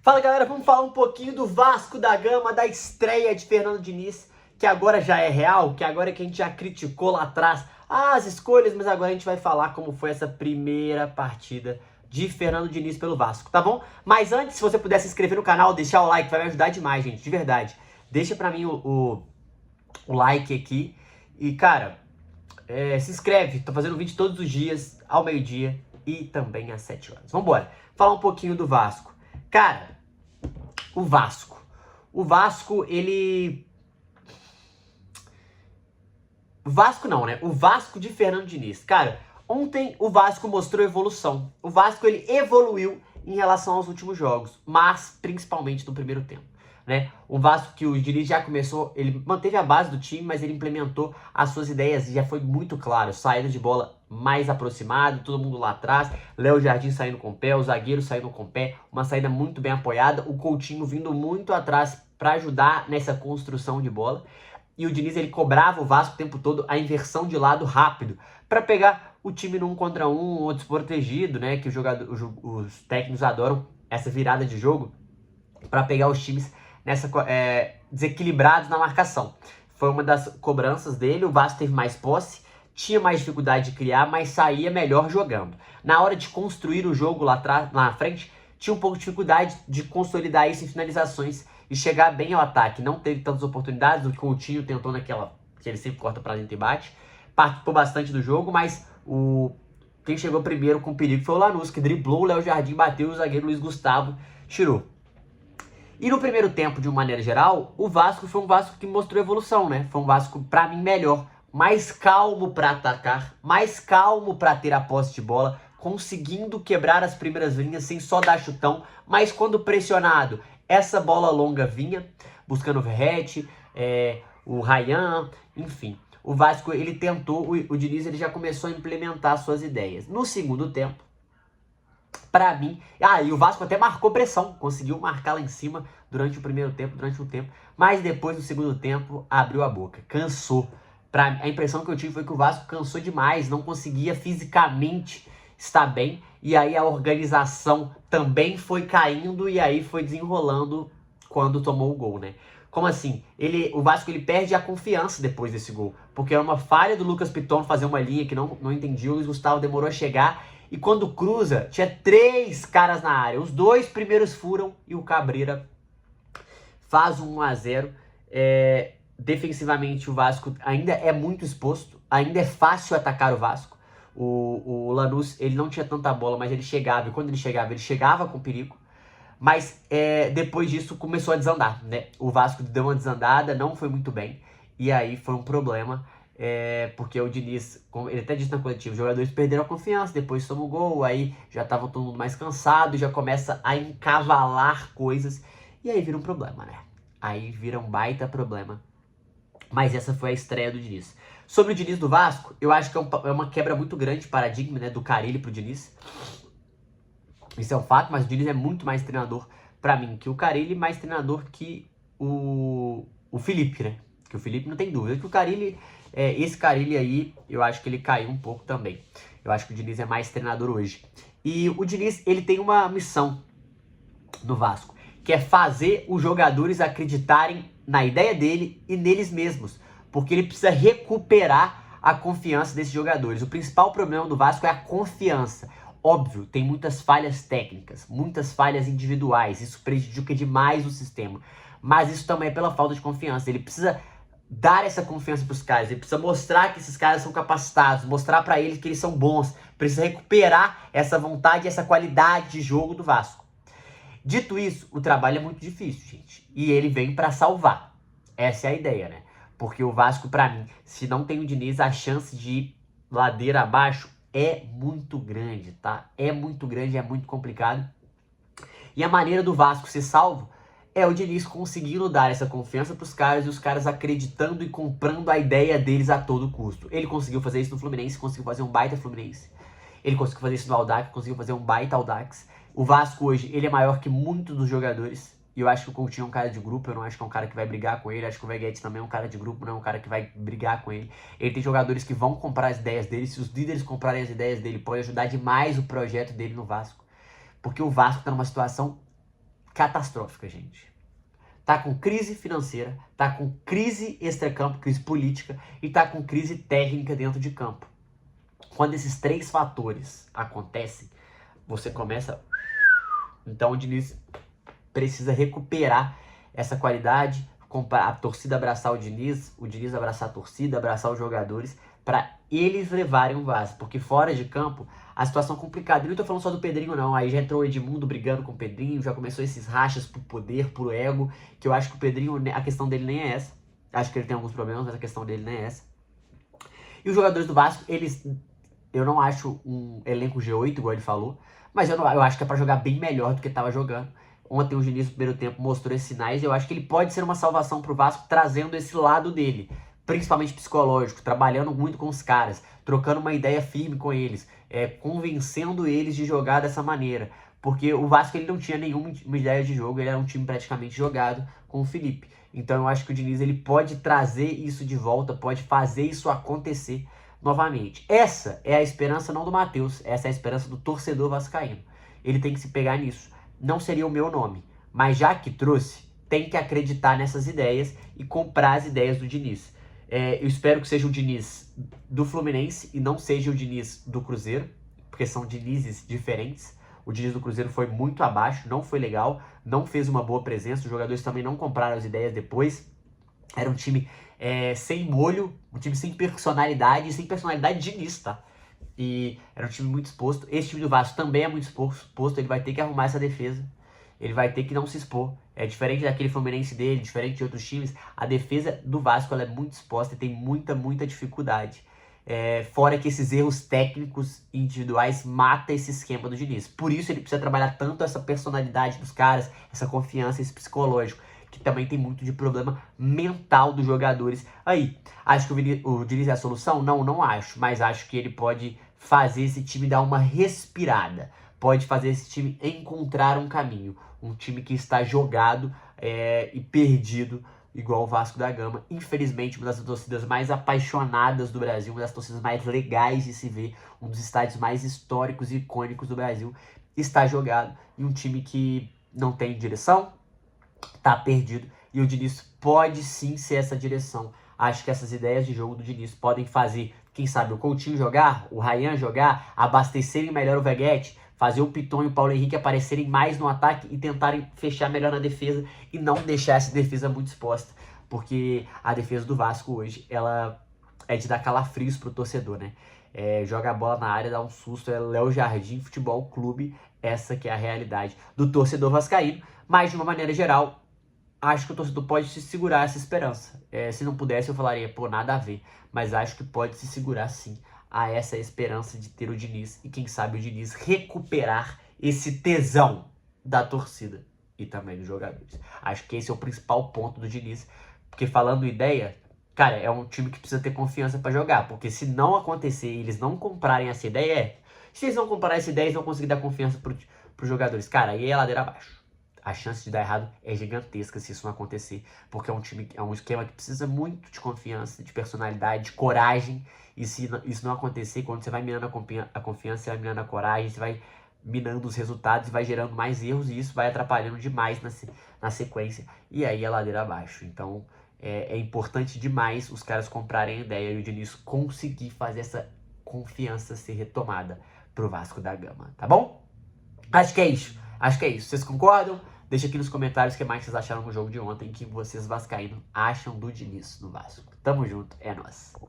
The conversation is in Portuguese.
Fala galera, vamos falar um pouquinho do Vasco da Gama, da estreia de Fernando Diniz, que agora já é real, que agora que a gente já criticou lá atrás as escolhas, mas agora a gente vai falar como foi essa primeira partida de Fernando Diniz pelo Vasco, tá bom? Mas antes, se você puder se inscrever no canal, deixar o like, vai me ajudar demais, gente, de verdade. Deixa pra mim o like aqui e, cara, se inscreve, tô fazendo vídeo todos os dias, ao meio-dia e também às 7 horas. Vambora, falar um pouquinho do Vasco. Cara, o Vasco, ele... Vasco não, né? O Vasco de Fernando Diniz. Cara, ontem o Vasco mostrou evolução. O Vasco, ele evoluiu em relação aos últimos jogos, mas principalmente no primeiro tempo, né? O Vasco que o Diniz já começou, ele manteve a base do time, mas ele implementou as suas ideias e já foi muito claro. Saída de bola mais aproximado, todo mundo lá atrás, Léo Jardim saindo com o pé, o zagueiro saindo com o pé, uma saída muito bem apoiada, o Coutinho vindo muito atrás para ajudar nessa construção de bola. E o Diniz, ele cobrava o Vasco o tempo todo a inversão de lado rápido, para pegar o time num contra um ou desprotegido, né? Que os técnicos adoram essa virada de jogo, para pegar os times desequilibrados na marcação. Foi uma das cobranças dele. O Vasco teve mais posse, tinha mais dificuldade de criar, mas saía melhor jogando. Na hora de construir o jogo lá na frente, tinha um pouco de dificuldade de consolidar isso em finalizações e chegar bem ao ataque. Não teve tantas oportunidades. O Coutinho tentou naquela que ele sempre corta pra dentro e bate. Participou bastante do jogo, mas quem chegou primeiro com perigo foi o Lanús, que driblou o Léo Jardim, bateu, o zagueiro Luiz Gustavo tirou. E no primeiro tempo, de uma maneira geral, o Vasco foi um Vasco que mostrou evolução, né? Foi um Vasco, pra mim, melhor. Mais calmo pra atacar, mais calmo pra ter a posse de bola, conseguindo quebrar as primeiras linhas sem só dar chutão, mas quando pressionado, essa bola longa vinha, buscando o Verratti, o Ryan, enfim. O Vasco, ele tentou, o Diniz, ele já começou a implementar suas ideias. No segundo tempo, pra mim... e o Vasco até marcou pressão, conseguiu marcar lá em cima durante o primeiro tempo, durante um tempo, mas depois, no segundo tempo, abriu a boca, cansou. A impressão que eu tive foi que o Vasco cansou demais, não conseguia fisicamente estar bem, e aí a organização também foi caindo, e aí foi desenrolando quando tomou o gol, né? Como assim? O Vasco, ele perde a confiança depois desse gol, porque era uma falha do Lucas Piton fazer uma linha que não entendi, o Luiz Gustavo demorou a chegar, e quando cruza, tinha 3 caras na área. Os 2 primeiros furam e o Cabreira faz um 1-0. Defensivamente, o Vasco ainda é muito exposto. Ainda é fácil atacar o Vasco. O Lanús, ele não tinha tanta bola, mas ele chegava. E quando ele chegava com perigo. Mas depois disso começou a desandar, né? O Vasco deu uma desandada, não foi muito bem. E aí foi um problema. Porque o Diniz, como ele até disse na coletiva, os jogadores perderam a confiança, depois tomam o gol, aí já estava todo mundo mais cansado, já começa a encavalar coisas, e aí vira um problema, né? Aí vira um baita problema. Mas essa foi a estreia do Diniz. Sobre o Diniz do Vasco, eu acho que é uma quebra muito grande de paradigma, né? Do Carille pro Diniz. Isso é um fato, mas o Diniz é muito mais treinador pra mim que o Carille, mais treinador que o Felipe, né? Que o Felipe não tem dúvida. Que o Carille... esse Carille aí, eu acho que ele caiu um pouco também. Eu acho que o Diniz é mais treinador hoje. E o Diniz, ele tem uma missão no Vasco, que é fazer os jogadores acreditarem na ideia dele e neles mesmos. Porque ele precisa recuperar a confiança desses jogadores. O principal problema do Vasco é a confiança. Óbvio, tem muitas falhas técnicas, muitas falhas individuais. Isso prejudica demais o sistema. Mas isso também é pela falta de confiança. Ele precisa dar essa confiança para os caras, ele precisa mostrar que esses caras são capacitados, mostrar para eles que eles são bons, precisa recuperar essa vontade e essa qualidade de jogo do Vasco. Dito isso, o trabalho é muito difícil, gente, e ele vem para salvar. Essa é a ideia, né? Porque o Vasco, para mim, se não tem o Diniz, a chance de ir ladeira abaixo é muito grande, tá? É muito grande, é muito complicado. E a maneira do Vasco ser salvo é o Diniz conseguindo dar essa confiança pros caras e os caras acreditando e comprando a ideia deles a todo custo. Ele conseguiu fazer isso no Fluminense, conseguiu fazer um baita Fluminense. Ele conseguiu fazer isso no Audax, conseguiu fazer um baita Audax. O Vasco hoje, ele é maior que muitos dos jogadores. E eu acho que o Coutinho é um cara de grupo, eu não acho que é um cara que vai brigar com ele. Acho que o Veguete também é um cara de grupo, não é um cara que vai brigar com ele. Ele tem jogadores que vão comprar as ideias dele. Se os líderes comprarem as ideias dele, pode ajudar demais o projeto dele no Vasco. Porque o Vasco tá numa situação catastrófica, gente. Tá com crise financeira, tá com crise extracampo, crise política e tá com crise técnica dentro de campo. Quando esses três fatores acontecem, você começa... Então o Diniz precisa recuperar essa qualidade, a torcida abraçar o Diniz abraçar a torcida, abraçar os jogadores, para eles levarem o Vasco, porque fora de campo a situação é complicada. E não tô falando só do Pedrinho não, aí já entrou o Edmundo brigando com o Pedrinho, já começou esses rachas por poder, por ego, que eu acho que o Pedrinho, a questão dele nem é essa, acho que ele tem alguns problemas, mas a questão dele nem é essa. E os jogadores do Vasco, eu não acho um elenco G8, igual ele falou, mas eu acho que é pra jogar bem melhor do que tava jogando. Ontem o Diniz no primeiro tempo mostrou esses sinais e eu acho que ele pode ser uma salvação pro Vasco, trazendo esse lado dele, principalmente psicológico, trabalhando muito com os caras, trocando uma ideia firme com eles, convencendo eles de jogar dessa maneira. Porque o Vasco ele não tinha nenhuma ideia de jogo, ele era um time praticamente jogado com o Felipe. Então eu acho que o Diniz ele pode trazer isso de volta, pode fazer isso acontecer novamente. Essa é a esperança não do Matheus, essa é a esperança do torcedor vascaíno. Ele tem que se pegar nisso. Não seria o meu nome, mas já que trouxe, tem que acreditar nessas ideias e comprar as ideias do Diniz. Eu espero que seja o Diniz do Fluminense e não seja o Diniz do Cruzeiro, porque são Dinizes diferentes. O Diniz do Cruzeiro foi muito abaixo, não foi legal, não fez uma boa presença, os jogadores também não compraram as ideias depois. Era um time sem molho, um time sem personalidade Diniz, tá? E era um time muito exposto. Esse time do Vasco também é muito exposto, ele vai ter que arrumar essa defesa. Ele vai ter que não se expor. É diferente daquele Fluminense dele, diferente de outros times. A defesa do Vasco ela é muito exposta e tem muita dificuldade. Fora que esses erros técnicos individuais matam esse esquema do Diniz. Por isso ele precisa trabalhar tanto essa personalidade dos caras, essa confiança, esse psicológico, que também tem muito de problema mental dos jogadores. Aí, acho que o Diniz é a solução? Não acho, mas acho que ele pode fazer esse time dar uma respirada, pode fazer esse time encontrar um caminho, um time que está jogado e perdido, igual o Vasco da Gama. Infelizmente, uma das torcidas mais apaixonadas do Brasil, uma das torcidas mais legais de se ver, um dos estádios mais históricos e icônicos do Brasil, está jogado, e um time que não tem direção, tá perdido, e o Diniz pode sim ser essa direção. Acho que essas ideias de jogo do Diniz podem fazer, quem sabe, o Coutinho jogar, o Ryan jogar, abastecerem melhor o Veguete, fazer o Piton e o Paulo Henrique aparecerem mais no ataque e tentarem fechar melhor na defesa e não deixar essa defesa muito exposta, porque a defesa do Vasco hoje, ela é de dar calafrios pro torcedor, né? Joga a bola na área, dá um susto, é Léo Jardim Futebol Clube, essa que é a realidade do torcedor vascaíno, mas de uma maneira geral, acho que o torcedor pode se segurar essa esperança. Se não pudesse, eu falaria, pô, nada a ver. Mas acho que pode se segurar, sim, a essa esperança de ter o Diniz. E quem sabe o Diniz recuperar esse tesão da torcida e também dos jogadores. Acho que esse é o principal ponto do Diniz. Porque falando ideia, cara, é um time que precisa ter confiança pra jogar. Porque se não acontecer e eles não comprarem essa ideia, se eles não comprarem essa ideia, eles vão conseguir dar confiança pros jogadores. Cara, aí é ladeira abaixo. A chance de dar errado é gigantesca se isso não acontecer, porque é um esquema que precisa muito de confiança, de personalidade, de coragem, e se isso não acontecer, quando você vai minando a confiança, você vai minando a coragem, você vai minando os resultados e vai gerando mais erros, e isso vai atrapalhando demais na sequência, e aí é ladeira abaixo. Então é importante demais os caras comprarem a ideia e o Diniz conseguir fazer essa confiança ser retomada pro Vasco da Gama, tá bom? Acho que é isso. Vocês concordam? Deixa aqui nos comentários o que mais vocês acharam do jogo de ontem, que vocês vascaínos acham do Diniz no Vasco. Tamo junto, é nóis.